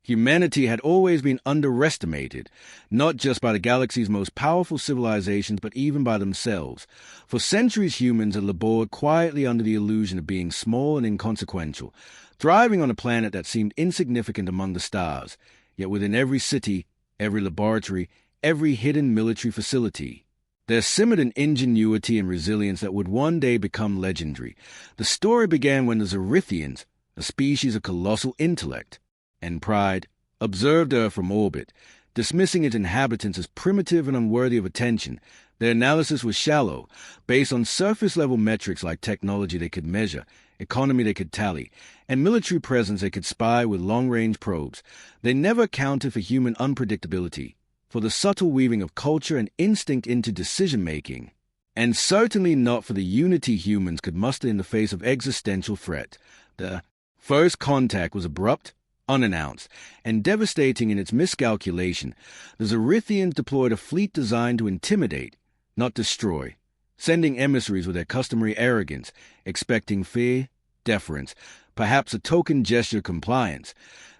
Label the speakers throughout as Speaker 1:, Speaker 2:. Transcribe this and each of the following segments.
Speaker 1: Humanity had always been underestimated, not just by the galaxy's most powerful civilizations, but even by themselves. For centuries, humans had labored quietly under the illusion of being small and inconsequential, thriving on a planet that seemed insignificant among the stars. Yet within every city, every laboratory, every hidden military facility, there simmered an ingenuity and resilience that would one day become legendary. The story began when the Zarythians, a species of colossal intellect and pride, observed Earth from orbit, dismissing its inhabitants as primitive and unworthy of attention. Their analysis was shallow, based on surface-level metrics like technology they could measure, economy they could tally, and military presence they could spy with long-range probes. They never accounted for human unpredictability, for the subtle weaving of culture and instinct into decision-making, and certainly not for the unity humans could muster in the face of existential threat. The first contact was abrupt, unannounced, and devastating in its miscalculation. The Zarythians deployed a fleet designed to intimidate, not destroy, sending emissaries with their customary arrogance, expecting fear, deference, perhaps a token gesture of compliance.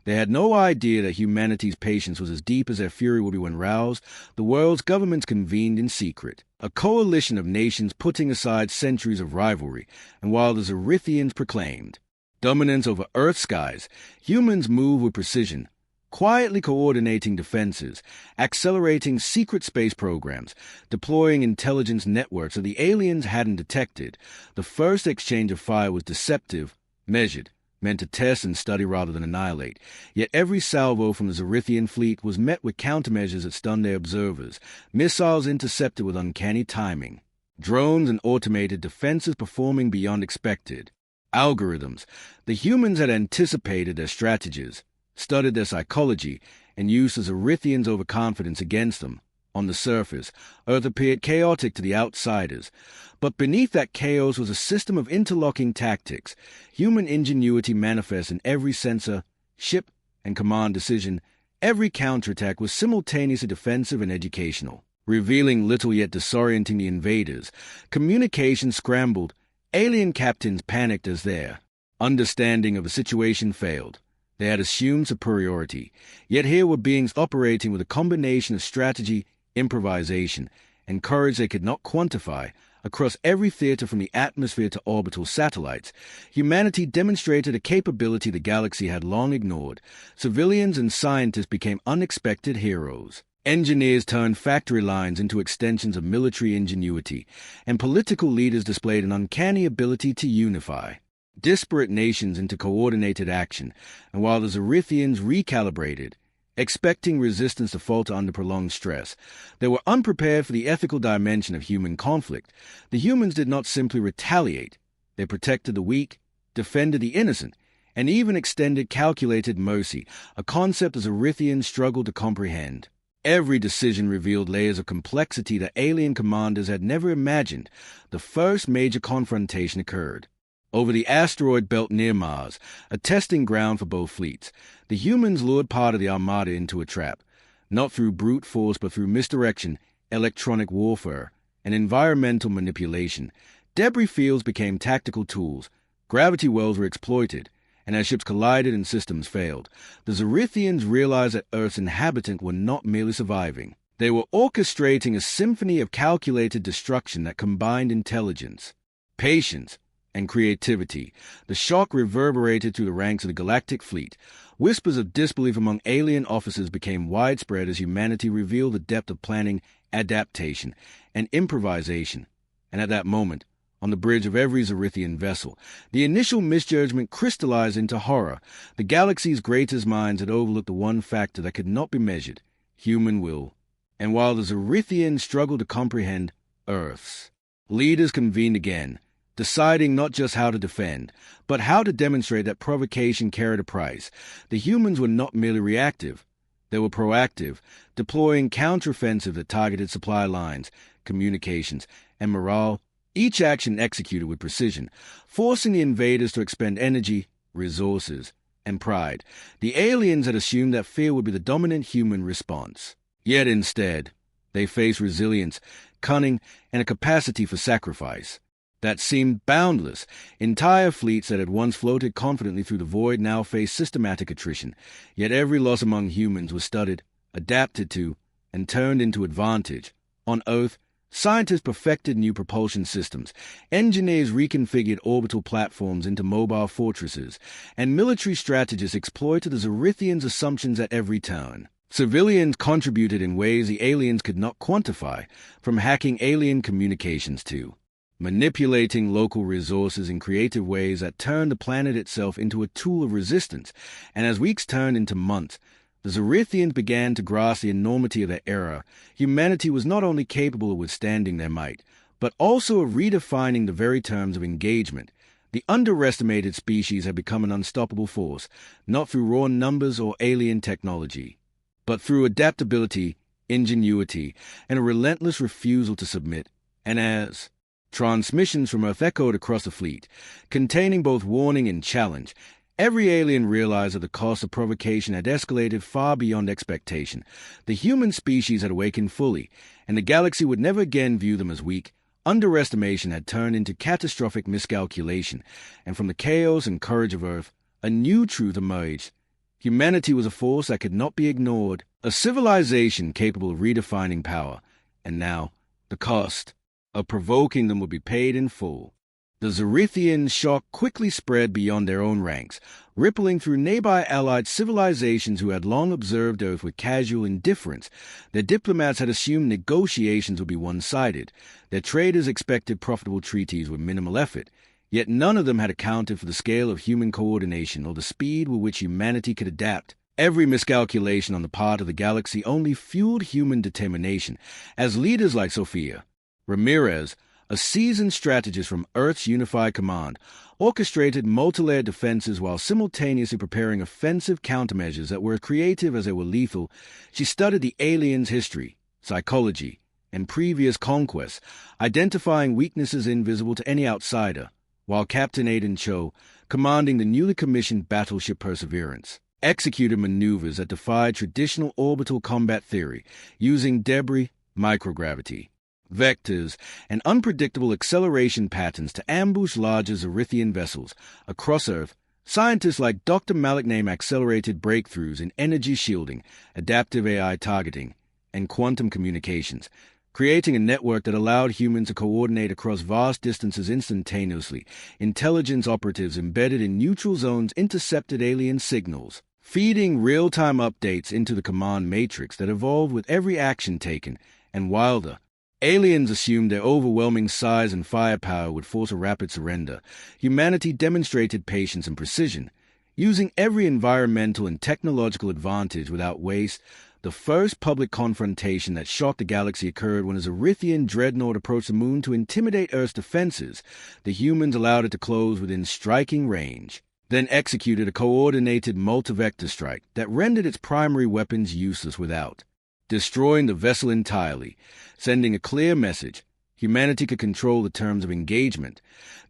Speaker 1: They had no idea that humanity's patience was as deep as their fury would be when roused. The world's governments convened in secret, a coalition of nations putting aside centuries of rivalry, and while the Zarythians proclaimed dominance over Earth's skies, humans moved with precision, quietly coordinating defenses, accelerating secret space programs, deploying intelligence networks that the aliens hadn't detected. The first exchange of fire was deceptive, measured, meant to test and study rather than annihilate. Yet every salvo from the Zarythian fleet was met with countermeasures that stunned their observers, missiles intercepted with uncanny timing, drones and automated defenses performing beyond expected algorithms. The humans had anticipated their strategies, studied their psychology, and used the Zarythians' overconfidence against them. On the surface, Earth appeared chaotic to the outsiders, but beneath that chaos was a system of interlocking tactics. Human ingenuity manifests in every sensor, ship, and command decision. Every counterattack was simultaneously defensive and educational, revealing little yet disorienting the invaders. Communication scrambled. Alien captains panicked as their understanding of the situation failed. They had assumed superiority, yet here were beings operating with a combination of strategy, improvisation, and courage they could not quantify. Across every theater from the atmosphere to orbital satellites, humanity demonstrated a capability the galaxy had long ignored. Civilians and scientists became unexpected heroes. Engineers turned factory lines into extensions of military ingenuity, and political leaders displayed an uncanny ability to unify disparate nations into coordinated action. And while the Zarythians recalibrated, expecting resistance to falter under prolonged stress, they were unprepared for the ethical dimension of human conflict. The humans did not simply retaliate. They protected the weak, defended the innocent, and even extended calculated mercy, a concept the Zarythians struggled to comprehend. Every decision revealed layers of complexity that alien commanders had never imagined. The first major confrontation occurred over the asteroid belt near Mars, a testing ground for both fleets. The humans lured part of the armada into a trap, not through brute force but through misdirection, electronic warfare, and environmental manipulation. Debris fields became tactical tools, gravity wells were exploited, and as ships collided and systems failed, the Zarythians realized that Earth's inhabitants were not merely surviving. They were orchestrating a symphony of calculated destruction that combined intelligence, patience, and creativity. The shock reverberated through the ranks of the Galactic fleet. Whispers of disbelief among alien officers became widespread as humanity revealed the depth of planning, adaptation, and improvisation. And at that moment, on the bridge of every Zarythian vessel, the initial misjudgment crystallized into horror. The galaxy's greatest minds had overlooked the one factor that could not be measured: human will. And while the Zarythians struggled to comprehend Earth's, leaders convened again, deciding not just how to defend, but how to demonstrate that provocation carried a price. The humans were not merely reactive. They were proactive, deploying counteroffensive that targeted supply lines, communications, and morale, each action executed with precision, forcing the invaders to expend energy, resources, and pride. The aliens had assumed that fear would be the dominant human response. Yet instead, they faced resilience, cunning, and a capacity for sacrifice. that seemed boundless. Entire fleets that had once floated confidently through the void now faced systematic attrition, yet every loss among humans was studied, adapted to, and turned into advantage. On Earth, scientists perfected new propulsion systems, engineers reconfigured orbital platforms into mobile fortresses, and military strategists exploited the Zarythians' assumptions at every turn. Civilians contributed in ways the aliens could not quantify, from hacking alien communications to manipulating local resources in creative ways that turned the planet itself into a tool of resistance. And as weeks turned into months, the Zarythians began to grasp the enormity of their era. Humanity was not only capable of withstanding their might, but also of redefining the very terms of engagement. The underestimated species had become an unstoppable force, not through raw numbers or alien technology, but through adaptability, ingenuity, and a relentless refusal to submit. And as transmissions from Earth echoed across the fleet, containing both warning and challenge, every alien realized that the cost of provocation had escalated far beyond expectation. The human species had awakened fully, and the galaxy would never again view them as weak. Underestimation had turned into catastrophic miscalculation, and from the chaos and courage of Earth, a new truth emerged. Humanity was a force that could not be ignored, a civilization capable of redefining power, and now the cost of provoking them would be paid in full. The Zarythian shock quickly spread beyond their own ranks, rippling through nearby allied civilizations who had long observed Earth with casual indifference. Their diplomats had assumed negotiations would be one-sided. Their traders expected profitable treaties with minimal effort. Yet none of them had accounted for the scale of human coordination or the speed with which humanity could adapt. Every miscalculation on the part of the galaxy only fueled human determination. As leaders like Sophia Ramirez, a seasoned strategist from Earth's Unified Command, orchestrated multi-layered defenses while simultaneously preparing offensive countermeasures that were as creative as they were lethal. She studied the aliens' history, psychology, and previous conquests, identifying weaknesses invisible to any outsider, while Captain Aiden Cho, commanding the newly commissioned battleship Perseverance, executed maneuvers that defied traditional orbital combat theory, using debris, microgravity, vectors, and unpredictable acceleration patterns to ambush larger Zarythian vessels. Across Earth, scientists like Dr. Malik named accelerated breakthroughs in energy shielding, adaptive AI targeting, and quantum communications, creating a network that allowed humans to coordinate across vast distances instantaneously. Intelligence operatives embedded in neutral zones intercepted alien signals, feeding real-time updates into the command matrix that evolved with every action taken. And while the aliens assumed their overwhelming size and firepower would force a rapid surrender, humanity demonstrated patience and precision, using every environmental and technological advantage without waste. The first public confrontation that shocked the galaxy occurred when a Zarythian dreadnought approached the moon to intimidate Earth's defenses. The humans allowed it to close within striking range, then executed a coordinated multi-vector strike that rendered its primary weapons useless without destroying the vessel entirely, sending a clear message. Humanity could control the terms of engagement.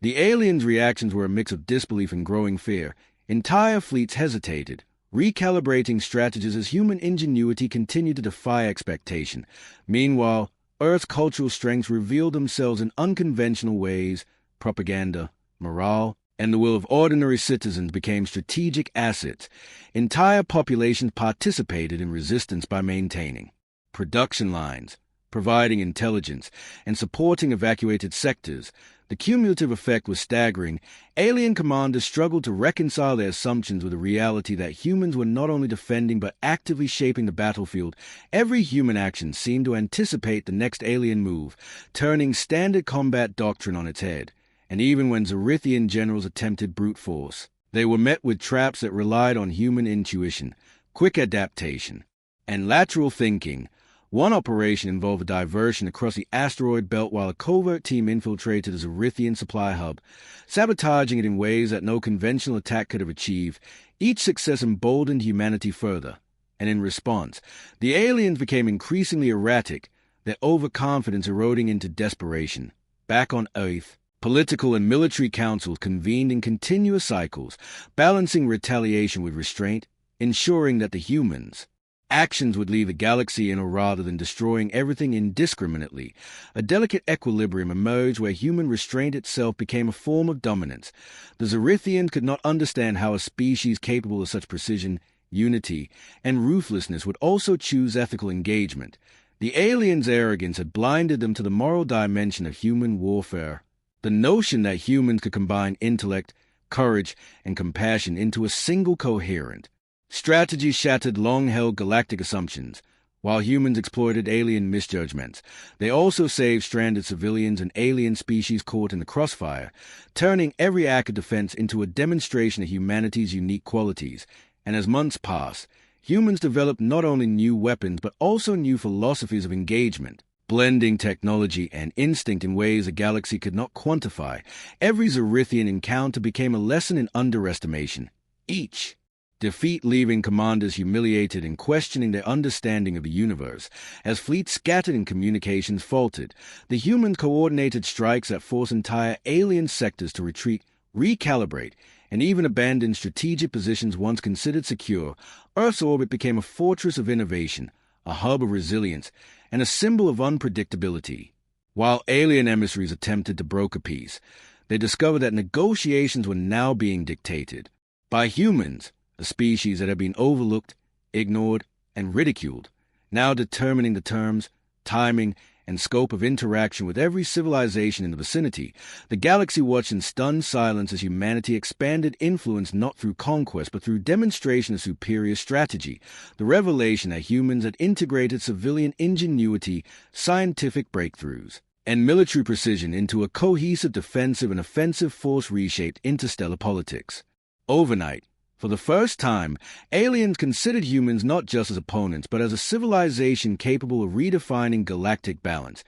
Speaker 1: The aliens' reactions were a mix of disbelief and growing fear. Entire fleets hesitated, recalibrating strategies as human ingenuity continued to defy expectation. Meanwhile, Earth's cultural strengths revealed themselves in unconventional ways. Propaganda, morale, and the will of ordinary citizens became strategic assets. Entire populations participated in resistance by maintaining production lines, providing intelligence, and supporting evacuated sectors. The cumulative effect was staggering. Alien commanders struggled to reconcile their assumptions with the reality that humans were not only defending but actively shaping the battlefield. Every human action seemed to anticipate the next alien move, turning standard combat doctrine on its head. And even when Zarythian generals attempted brute force, they were met with traps that relied on human intuition, quick adaptation, and lateral thinking. One operation involved a diversion across the asteroid belt while a covert team infiltrated a Zarythian supply hub, sabotaging it in ways that no conventional attack could have achieved. Each success emboldened humanity further, and in response, the aliens became increasingly erratic, their overconfidence eroding into desperation. Back on Earth, political and military councils convened in continuous cycles, balancing retaliation with restraint, ensuring that the humans Actions would leave the galaxy in, or rather than destroying everything indiscriminately. A delicate equilibrium emerged where human restraint itself became a form of dominance. The Zarythians could not understand how a species capable of such precision, unity, and ruthlessness would also choose ethical engagement. The aliens' arrogance had blinded them to the moral dimension of human warfare. The notion that humans could combine intellect, courage, and compassion into a single coherent strategy shattered long-held galactic assumptions. While humans exploited alien misjudgments, they also saved stranded civilians and alien species caught in the crossfire, turning every act of defense into a demonstration of humanity's unique qualities. And as months passed, humans developed not only new weapons but also new philosophies of engagement, blending technology and instinct in ways the galaxy could not quantify. Every Zarythian encounter became a lesson in underestimation. Each defeat leaving commanders humiliated and questioning their understanding of the universe. As fleets scattered and communications faltered, the humans coordinated strikes that forced entire alien sectors to retreat, recalibrate, and even abandon strategic positions once considered secure. Earth's orbit became a fortress of innovation, a hub of resilience, and a symbol of unpredictability. While alien emissaries attempted to broker peace, they discovered that negotiations were now being dictated by humans, a species that had been overlooked, ignored, and ridiculed, now determining the terms, timing, and scope of interaction with every civilization in the vicinity. The galaxy watched in stunned silence as humanity expanded influence not through conquest but through demonstration of superior strategy, the revelation that humans had integrated civilian ingenuity, scientific breakthroughs, and military precision into a cohesive defensive and offensive force reshaped interstellar politics. Overnight, for the first time, aliens considered humans not just as opponents, but as a civilization capable of redefining galactic balance.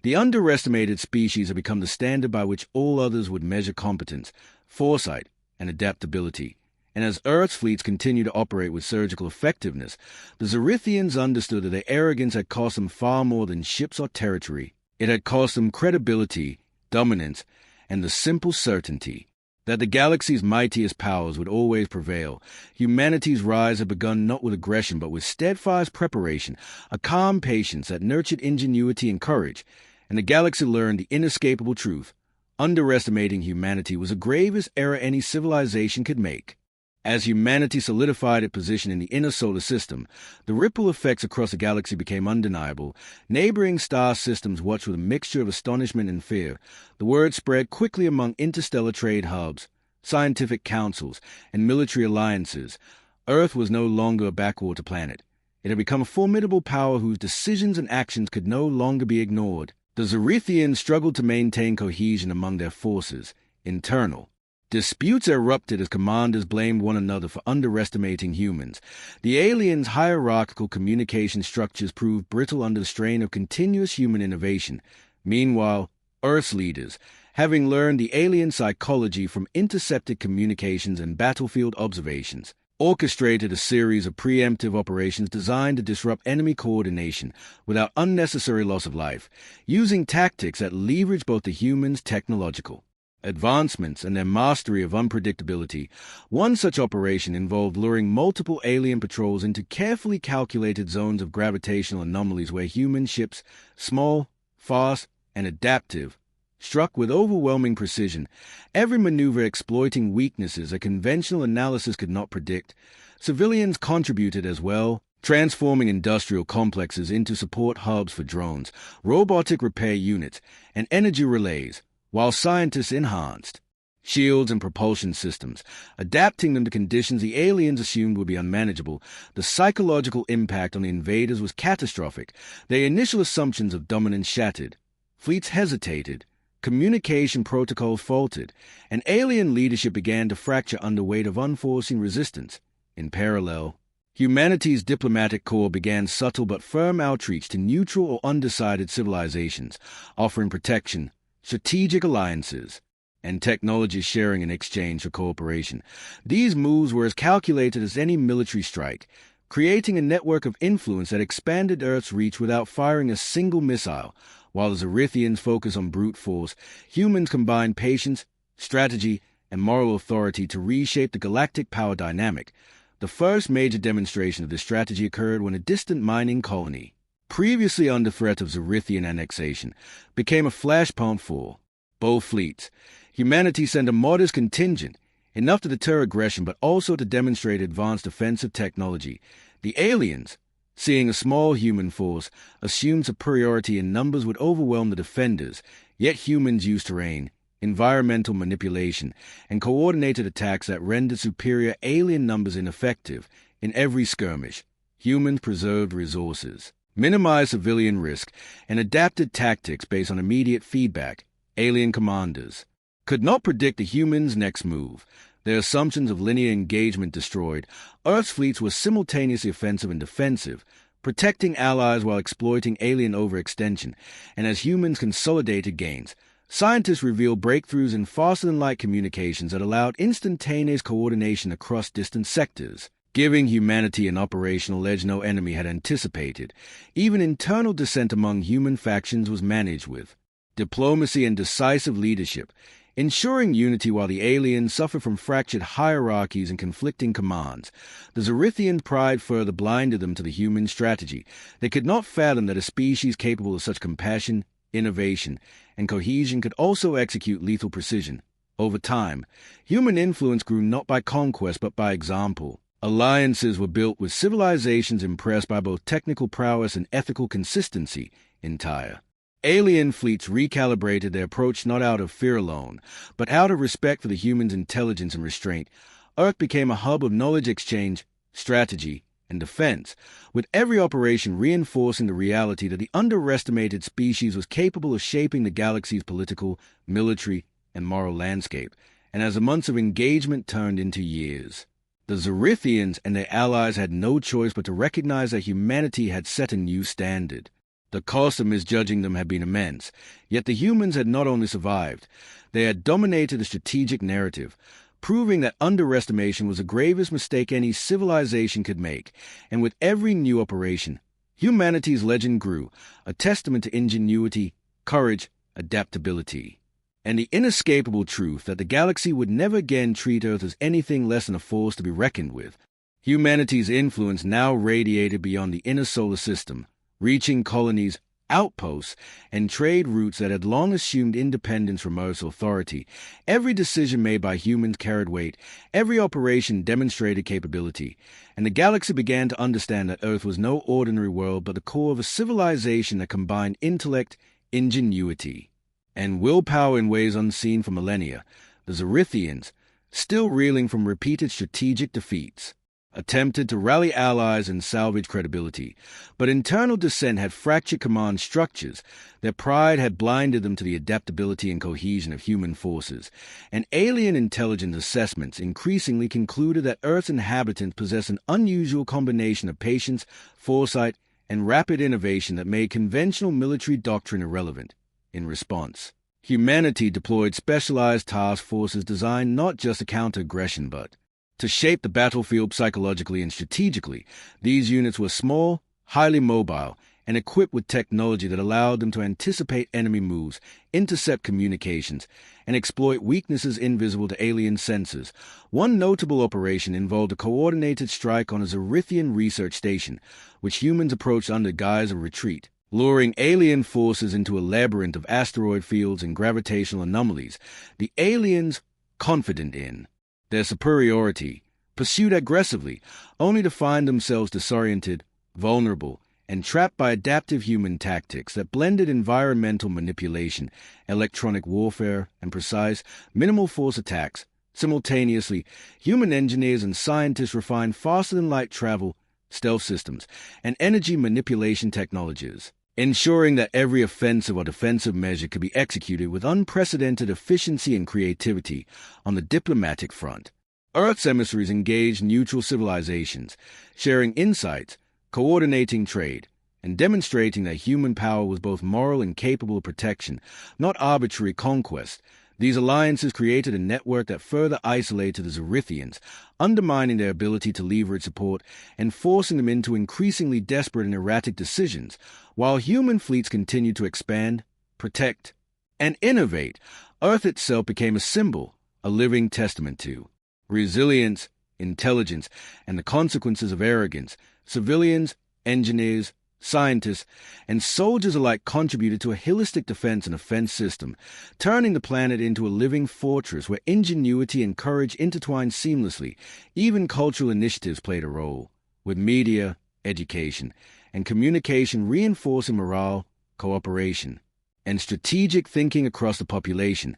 Speaker 1: The underestimated species had become the standard by which all others would measure competence, foresight, and adaptability. And as Earth's fleets continued to operate with surgical effectiveness, the Zarythians understood that their arrogance had cost them far more than ships or territory. It had cost them credibility, dominance, and the simple certainty that the galaxy's mightiest powers would always prevail. Humanity's rise had begun not with aggression but with steadfast preparation, a calm patience that nurtured ingenuity and courage, and the galaxy learned the inescapable truth: underestimating humanity was the gravest error any civilization could make. As humanity solidified its position in the inner solar system, the ripple effects across the galaxy became undeniable. Neighboring star systems watched with a mixture of astonishment and fear. The word spread quickly among interstellar trade hubs, scientific councils, and military alliances. Earth was no longer a backwater planet. It had become a formidable power whose decisions and actions could no longer be ignored. The Zarythians struggled to maintain cohesion among their forces. Internal disputes erupted as commanders blamed one another for underestimating humans. The aliens' hierarchical communication structures proved brittle under the strain of continuous human innovation. Meanwhile, Earth's leaders, having learned the alien psychology from intercepted communications and battlefield observations, orchestrated a series of preemptive operations designed to disrupt enemy coordination without unnecessary loss of life, using tactics that leverage both the humans' technological advancements and their mastery of unpredictability. One such operation involved luring multiple alien patrols into carefully calculated zones of gravitational anomalies where human ships, small, fast, and adaptive, struck with overwhelming precision, every maneuver exploiting weaknesses a conventional analysis could not predict. Civilians contributed as well, transforming industrial complexes into support hubs for drones, robotic repair units, and energy relays, while scientists enhanced shields and propulsion systems, adapting them to conditions the aliens assumed would be unmanageable. The psychological impact on the invaders was catastrophic. Their initial assumptions of dominance shattered. Fleets hesitated. Communication protocols faltered, and alien leadership began to fracture under weight of unforeseen resistance. In parallel, humanity's diplomatic corps began subtle but firm outreach to neutral or undecided civilizations, offering protection, strategic alliances, and technology sharing in exchange for cooperation. These moves were as calculated as any military strike, creating a network of influence that expanded Earth's reach without firing a single missile. While the Zarythians focused on brute force, humans combined patience, strategy, and moral authority to reshape the galactic power dynamic. The first major demonstration of this strategy occurred when a distant mining colony, previously under threat of Zarythian annexation, became a flashpoint for both fleets. Humanity sent a modest contingent, enough to deter aggression but also to demonstrate advanced offensive technology. The aliens, seeing a small human force, assumed superiority in numbers would overwhelm the defenders, yet humans used terrain, environmental manipulation, and coordinated attacks that rendered superior alien numbers ineffective. In every skirmish, humans preserved resources, minimized civilian risk, and adapted tactics based on immediate feedback. Alien commanders could not predict the humans' next move. Their assumptions of linear engagement destroyed, Earth's fleets were simultaneously offensive and defensive, protecting allies while exploiting alien overextension. And as humans consolidated gains, scientists revealed breakthroughs in faster-than-light communications that allowed instantaneous coordination across distant sectors, giving humanity an operational edge no enemy had anticipated. Even internal dissent among human factions was managed with diplomacy and decisive leadership, ensuring unity while the aliens suffered from fractured hierarchies and conflicting commands. The Zarythian pride further blinded them to the human strategy. They could not fathom that a species capable of such compassion, innovation, and cohesion could also execute lethal precision. Over time, human influence grew not by conquest but by example. Alliances were built with civilizations impressed by both technical prowess and ethical consistency. Entire alien fleets recalibrated their approach not out of fear alone, but out of respect for the humans' intelligence and restraint. Earth became a hub of knowledge exchange, strategy, and defense, with every operation reinforcing the reality that the underestimated species was capable of shaping the galaxy's political, military, and moral landscape. And as the months of engagement turned into years, the Zarythians and their allies had no choice but to recognize that humanity had set a new standard. The cost of misjudging them had been immense, yet the humans had not only survived, they had dominated the strategic narrative, proving that underestimation was the gravest mistake any civilization could make. And with every new operation, humanity's legend grew, a testament to ingenuity, courage, adaptability, and the inescapable truth that the galaxy would never again treat Earth as anything less than a force to be reckoned with. Humanity's influence now radiated beyond the inner solar system, reaching colonies, outposts, and trade routes that had long assumed independence from Earth's authority. Every decision made by humans carried weight, every operation demonstrated capability, and the galaxy began to understand that Earth was no ordinary world but the core of a civilization that combined intellect, ingenuity, and willpower in ways unseen for millennia. The Zarythians, still reeling from repeated strategic defeats, attempted to rally allies and salvage credibility, but internal dissent had fractured command structures. Their pride had blinded them to the adaptability and cohesion of human forces, and alien intelligence assessments increasingly concluded that Earth's inhabitants possessed an unusual combination of patience, foresight, and rapid innovation that made conventional military doctrine irrelevant. In response, humanity deployed specialized task forces designed not just to counter aggression but to shape the battlefield psychologically and strategically. These units were small, highly mobile, and equipped with technology that allowed them to anticipate enemy moves, intercept communications, and exploit weaknesses invisible to alien sensors. One notable operation involved a coordinated strike on a Zarythian research station, which humans approached under guise of retreat, luring alien forces into a labyrinth of asteroid fields and gravitational anomalies. The aliens, confident in their superiority, pursued aggressively, only to find themselves disoriented, vulnerable, and trapped by adaptive human tactics that blended environmental manipulation, electronic warfare, and precise, minimal-force attacks. Simultaneously, human engineers and scientists refined faster-than-light travel, stealth systems, and energy manipulation technologies, ensuring that every offensive or defensive measure could be executed with unprecedented efficiency and creativity. On the diplomatic front, Earth's emissaries engaged neutral civilizations, sharing insights, coordinating trade, and demonstrating that human power was both moral and capable of protection, not arbitrary conquest. These alliances created a network that further isolated the Zarythians, undermining their ability to leverage support and forcing them into increasingly desperate and erratic decisions. While human fleets continued to expand, protect, and innovate, Earth itself became a symbol, a living testament to resilience, intelligence, and the consequences of arrogance, civilians, engineers, scientists, and soldiers alike contributed to a holistic defense and offense system, turning the planet into a living fortress where ingenuity and courage intertwined seamlessly. Even cultural initiatives played a role, with media, education, and communication reinforcing morale, cooperation, and strategic thinking across the population.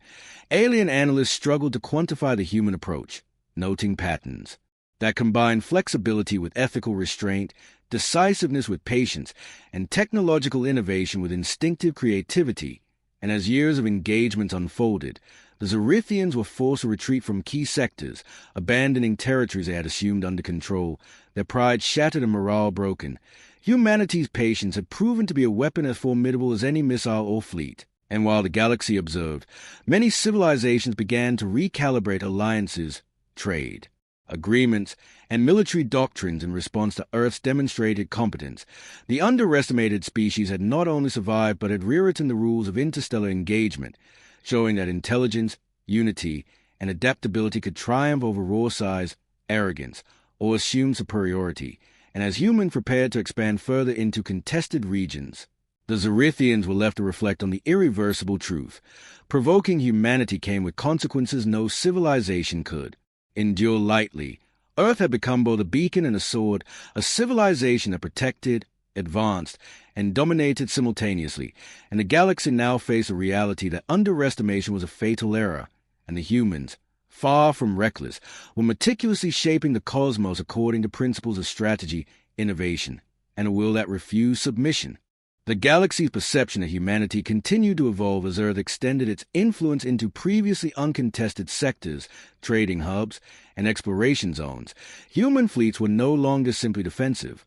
Speaker 1: Alien analysts struggled to quantify the human approach, noting patterns that combine flexibility with ethical restraint, decisiveness with patience, and technological innovation with instinctive creativity. And as years of engagement unfolded, the Zarythians were forced to retreat from key sectors, abandoning territories they had assumed under control, their pride shattered and morale broken. Humanity's patience had proven to be a weapon as formidable as any missile or fleet. And while the galaxy observed, many civilizations began to recalibrate alliances, trade, agreements, and military doctrines in response to Earth's demonstrated competence. The underestimated species had not only survived but had rewritten the rules of interstellar engagement, showing that intelligence, unity, and adaptability could triumph over raw size, arrogance, or assumed superiority. And as humans prepared to expand further into contested regions, the Zarythians were left to reflect on the irreversible truth. Provoking humanity came with consequences no civilization could endure lightly. Earth had become both a beacon and a sword, a civilization that protected, advanced, and dominated simultaneously, and the galaxy now faced a reality that underestimation was a fatal error, and the humans, far from reckless, were meticulously shaping the cosmos according to principles of strategy, innovation, and a will that refused submission. The galaxy's perception of humanity continued to evolve as Earth extended its influence into previously uncontested sectors, trading hubs, and exploration zones. Human fleets were no longer simply defensive.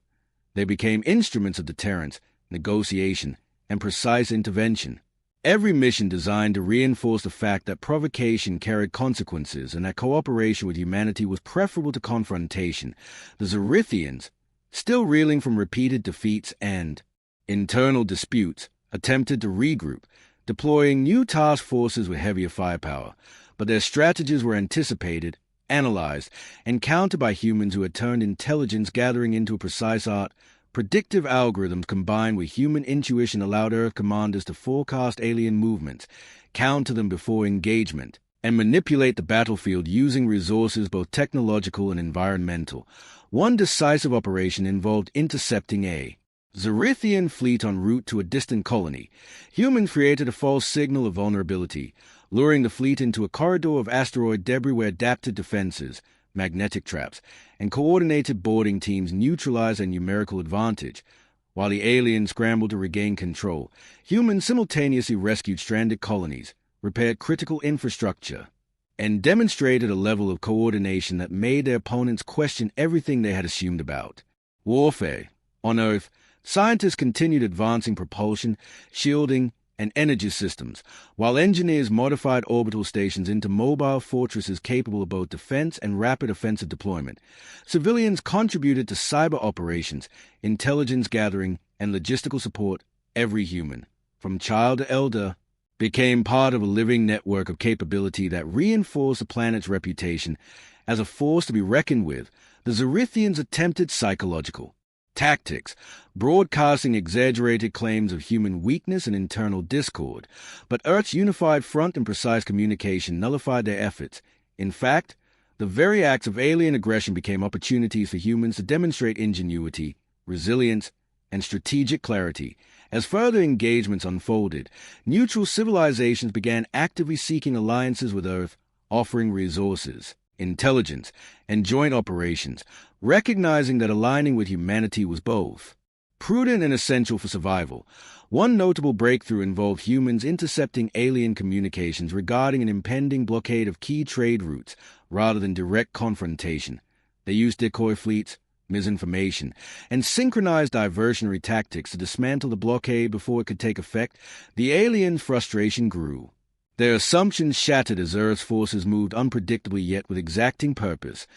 Speaker 1: They became instruments of deterrence, negotiation, and precise intervention. Every mission designed to reinforce the fact that provocation carried consequences and that cooperation with humanity was preferable to confrontation. The Zarythians, still reeling from repeated defeats and internal disputes, attempted to regroup, deploying new task forces with heavier firepower, but their strategies were anticipated, analyzed, and countered by humans who had turned intelligence gathering into a precise art. Predictive algorithms combined with human intuition allowed Earth commanders to forecast alien movements, counter them before engagement, and manipulate the battlefield using resources both technological and environmental. One decisive operation involved intercepting a Zarythian fleet en route to a distant colony. Humans created a false signal of vulnerability, luring the fleet into a corridor of asteroid debris where adapted defenses, magnetic traps, and coordinated boarding teams neutralized their numerical advantage. While the aliens scrambled to regain control, humans simultaneously rescued stranded colonies, repaired critical infrastructure, and demonstrated a level of coordination that made their opponents question everything they had assumed about warfare. On Earth, scientists continued advancing propulsion, shielding, and energy systems, while engineers modified orbital stations into mobile fortresses capable of both defense and rapid offensive deployment. Civilians contributed to cyber operations, intelligence gathering, and logistical support. Every human, from child to elder, became part of a living network of capability that reinforced the planet's reputation as a force to be reckoned with. The Zarythians attempted psychological tactics, broadcasting exaggerated claims of human weakness and internal discord, but Earth's unified front and precise communication nullified their efforts. In fact, the very acts of alien aggression became opportunities for humans to demonstrate ingenuity, resilience, and strategic clarity. As further engagements unfolded, neutral civilizations began actively seeking alliances with Earth, offering resources, intelligence, and joint operations, recognizing that aligning with humanity was both prudent and essential for survival. One notable breakthrough involved humans intercepting alien communications regarding an impending blockade of key trade routes rather than direct confrontation. They used decoy fleets, misinformation, and synchronized diversionary tactics to dismantle the blockade before it could take effect. The aliens' frustration grew. Their assumptions shattered as Earth's forces moved unpredictably yet with exacting purpose.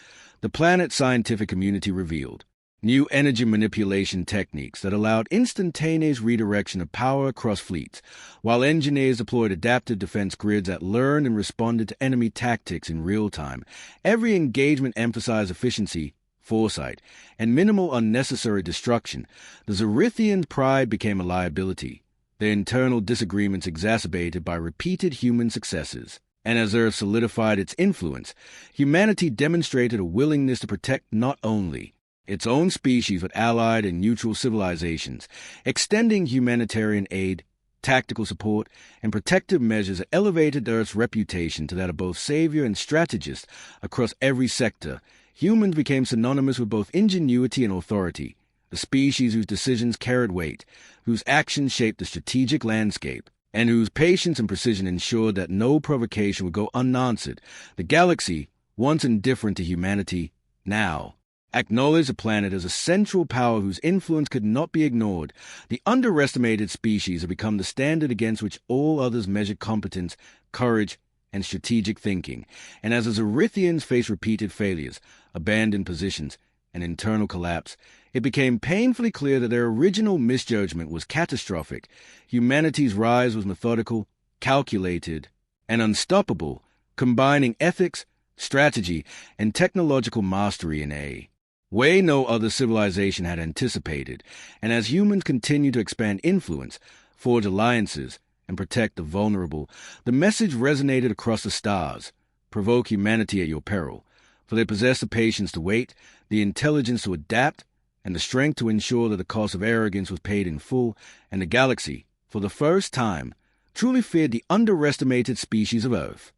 Speaker 1: The planet's scientific community revealed New energy manipulation techniques that allowed instantaneous redirection of power across fleets, while engineers deployed adaptive defense grids that learned and responded to enemy tactics in real time. Every engagement emphasized efficiency, foresight, and minimal unnecessary destruction. The Zarythians' pride became a liability, their internal disagreements exacerbated by repeated human successes. And as Earth solidified its influence, humanity demonstrated a willingness to protect not only its own species but allied and neutral civilizations, extending humanitarian aid, tactical support, and protective measures that elevated Earth's reputation to that of both savior and strategist across every sector. Humans became synonymous with both ingenuity and authority, a species whose decisions carried weight, whose actions shaped the strategic landscape, and whose patience and precision ensured that no provocation would go unanswered. The galaxy, once indifferent to humanity, now acknowledged the planet as a central power whose influence could not be ignored. The underestimated species had become the standard against which all others measured competence, courage, and strategic thinking. And as the Zarythians faced repeated failures, abandoned positions, and internal collapse, it became painfully clear that their original misjudgment was catastrophic. Humanity's rise was methodical, calculated, and unstoppable, combining ethics, strategy, and technological mastery in a way no other civilization had anticipated. And as humans continued to expand influence, forge alliances, and protect the vulnerable, the message resonated across the stars: provoke humanity at your peril, for they possess the patience to wait, the intelligence to adapt, and the strength to ensure that the cost of arrogance was paid in full. And the galaxy, for the first time, truly feared the underestimated species of Earth.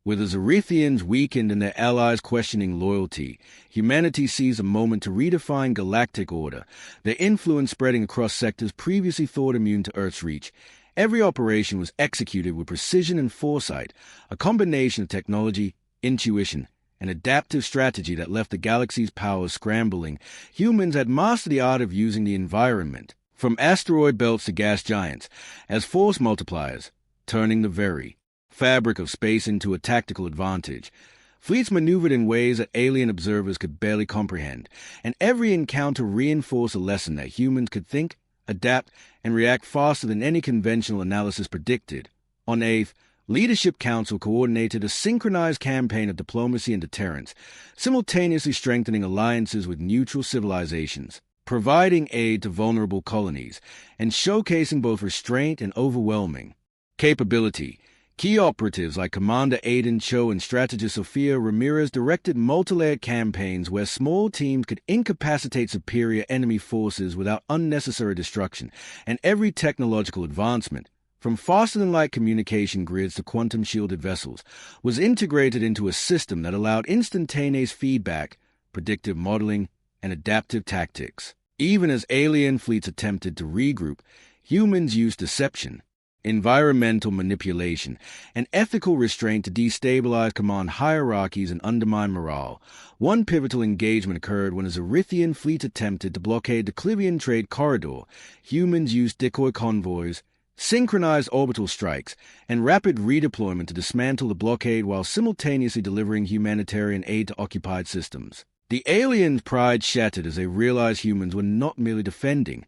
Speaker 1: With the Zarythians weakened and their allies questioning loyalty, humanity seized a moment to redefine galactic order, their influence spreading across sectors previously thought immune to Earth's reach. Every operation was executed with precision and foresight, a combination of technology, intuition, and adaptive strategy that left the galaxy's powers scrambling. Humans had mastered the art of using the environment, from asteroid belts to gas giants, as force multipliers, turning the very fabric of space into a tactical advantage. Fleets maneuvered in ways that alien observers could barely comprehend, and every encounter reinforced a lesson that humans could think, adapt, and react faster than any conventional analysis predicted. On 8th, Leadership Council coordinated a synchronized campaign of diplomacy and deterrence, simultaneously strengthening alliances with neutral civilizations, providing aid to vulnerable colonies, and showcasing both restraint and overwhelming capability. Key operatives like Commander Aiden Cho and strategist Sofia Ramirez directed multi-layered campaigns where small teams could incapacitate superior enemy forces without unnecessary destruction, and every technological advancement, from faster-than-light communication grids to quantum-shielded vessels, was integrated into a system that allowed instantaneous feedback, predictive modeling, and adaptive tactics. Even as alien fleets attempted to regroup, humans used deception, environmental manipulation, and ethical restraint to destabilize command hierarchies and undermine morale. One pivotal engagement occurred when a Zarythian fleet attempted to blockade the Clivian trade corridor. Humans used decoy convoys, synchronized orbital strikes, and rapid redeployment to dismantle the blockade while simultaneously delivering humanitarian aid to occupied systems. The aliens' pride shattered as they realized humans were not merely defending,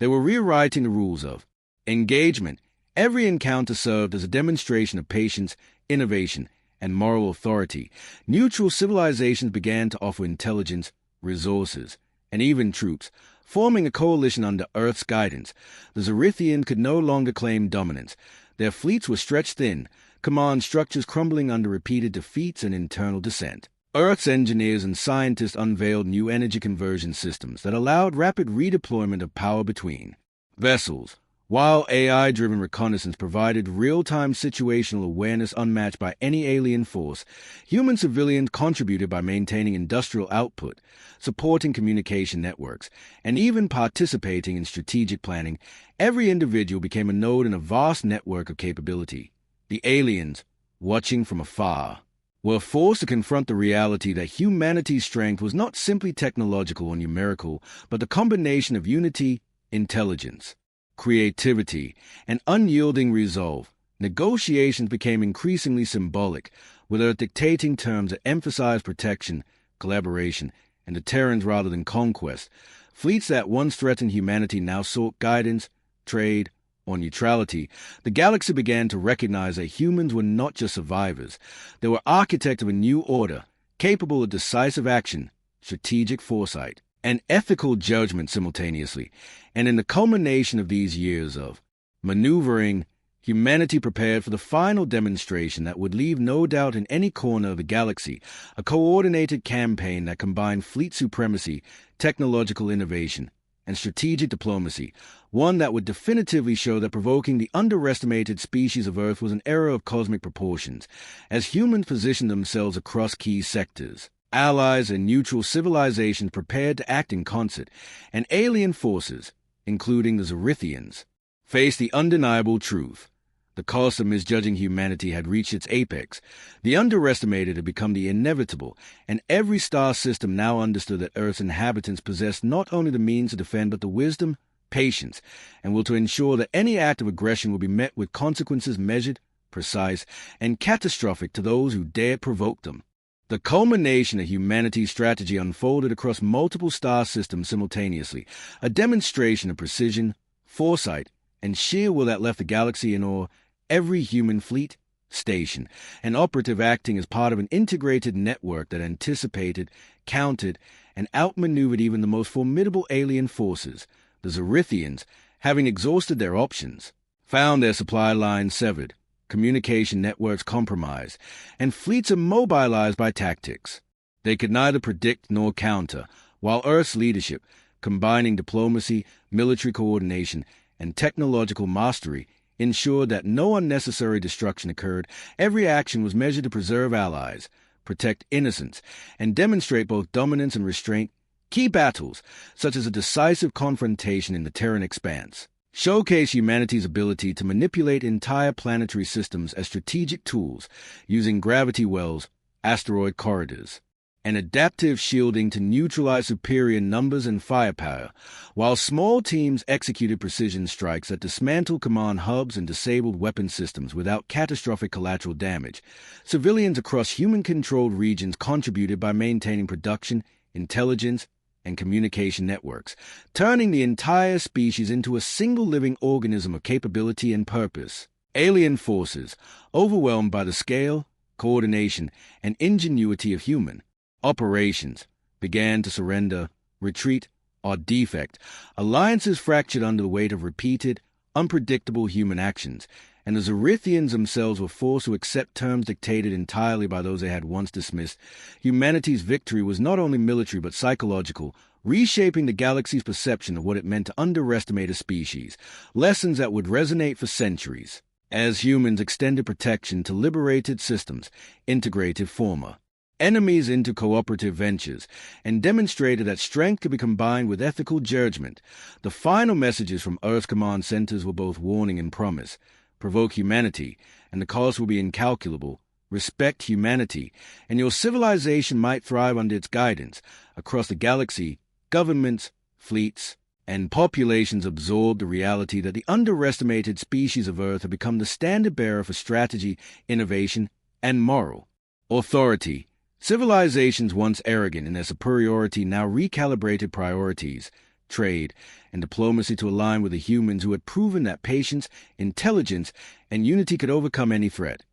Speaker 1: they were rewriting the rules of engagement. Every encounter served as a demonstration of patience, innovation, and moral authority. Neutral civilizations began to offer intelligence, resources, and even troops, forming a coalition under Earth's guidance. The Zarythians could no longer claim dominance. Their fleets were stretched thin, command structures crumbling under repeated defeats and internal dissent. Earth's engineers and scientists unveiled new energy conversion systems that allowed rapid redeployment of power between vessels, while AI-driven reconnaissance provided real-time situational awareness unmatched by any alien force. Human civilians contributed by maintaining industrial output, supporting communication networks, and even participating in strategic planning. Every individual became a node in a vast network of capability. The aliens, watching from afar, were forced to confront the reality that humanity's strength was not simply technological or numerical, but the combination of unity, intelligence, creativity, and unyielding resolve. Negotiations became increasingly symbolic, with Earth dictating terms that emphasized protection, collaboration, and deterrence rather than conquest. Fleets that once threatened humanity now sought guidance, trade, or neutrality. The galaxy began to recognize that humans were not just survivors. They were architects of a new order, capable of decisive action, strategic foresight, and ethical judgment simultaneously. And in the culmination of these years of maneuvering, humanity prepared for the final demonstration that would leave no doubt in any corner of the galaxy, a coordinated campaign that combined fleet supremacy, technological innovation, and strategic diplomacy, one that would definitively show that Provoking the underestimated species of Earth was an error of cosmic proportions, as humans positioned themselves across key sectors. Allies and neutral civilizations prepared to act in concert, and alien forces, including the Zarythians, faced the undeniable truth. The cost of misjudging humanity had reached its apex. The underestimated had become the inevitable, and every star system now understood that Earth's inhabitants possessed not only the means to defend but the wisdom, patience, and will to ensure that any act of aggression will be met with consequences measured, precise, and catastrophic to those who dared provoke them. The culmination of humanity's strategy unfolded across multiple star systems simultaneously, a demonstration of precision, foresight, and sheer will that left the galaxy in awe. Every human fleet, station, and operative acting as part of an integrated network that anticipated, countered, and outmaneuvered even the most formidable alien forces. The Zarythians, having exhausted their options, found their supply lines severed, communication networks compromised, and fleets immobilized by tactics. They could neither predict nor counter, while Earth's leadership, combining diplomacy, military coordination, and technological mastery, ensured that no unnecessary destruction occurred. Every action was measured to preserve allies, protect innocents, and demonstrate both dominance and restraint. Key battles, such as a decisive confrontation in the Terran expanse, showcase humanity's ability to manipulate entire planetary systems as strategic tools, using gravity wells, asteroid corridors, and adaptive shielding to neutralize superior numbers and firepower, while small teams executed precision strikes that dismantled command hubs and disabled weapon systems without catastrophic collateral damage. Civilians across human-controlled regions contributed by maintaining production, intelligence, and communication networks, turning the entire species into a single living organism of capability and purpose. Alien forces, overwhelmed by the scale, coordination, and ingenuity of human operations, began to surrender, retreat, or defect. Alliances fractured under the weight of repeated, unpredictable human actions, and the Zarythians themselves were forced to accept terms dictated entirely by those they had once dismissed. Humanity's victory was not only military but psychological, reshaping the galaxy's perception of what it meant to underestimate a species, lessons that would resonate for centuries, as humans extended protection to liberated systems, integrated former enemies into cooperative ventures, and demonstrated that strength could be combined with ethical judgment. The final messages from Earth's command centers were both warning and promise. Provoke humanity, and the cost will be incalculable. Respect humanity, and your civilization might thrive under its guidance. Across the galaxy, governments, fleets, and populations absorbed the reality that the underestimated species of Earth had become the standard bearer for strategy, innovation, and moral authority. Civilizations once arrogant in their superiority now recalibrated priorities, trade, and diplomacy to align with the humans who had proven that patience, intelligence, and unity could overcome any threat.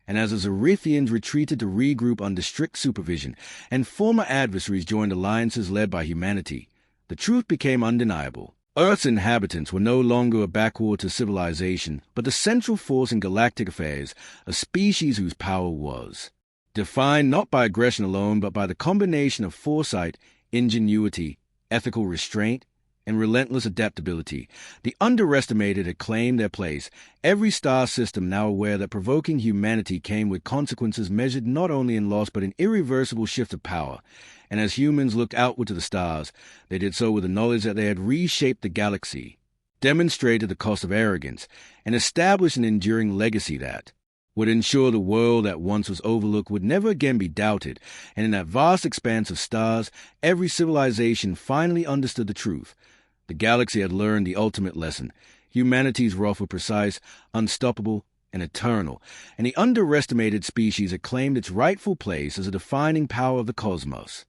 Speaker 1: And as the Zarythians retreated to regroup under strict supervision, and former adversaries joined alliances led by humanity, the truth became undeniable. Earth's inhabitants were no longer a backward to civilization, but the central force in galactic affairs, a species whose power was defined not by aggression alone, but by the combination of foresight, ingenuity, ethical restraint, and relentless adaptability. The underestimated had claimed their place, every star system now aware that provoking humanity came with consequences measured not only in loss but in irreversible shift of power. And as humans looked outward to the stars, they did so with the knowledge that they had reshaped the galaxy, demonstrated the cost of arrogance, and established an enduring legacy that would ensure the world that once was overlooked would never again be doubted. And in that vast expanse of stars, every civilization finally understood the truth. The galaxy had learned the ultimate lesson. Humanity's wrath was precise, unstoppable, and eternal, and the underestimated species had claimed its rightful place as a defining power of the cosmos.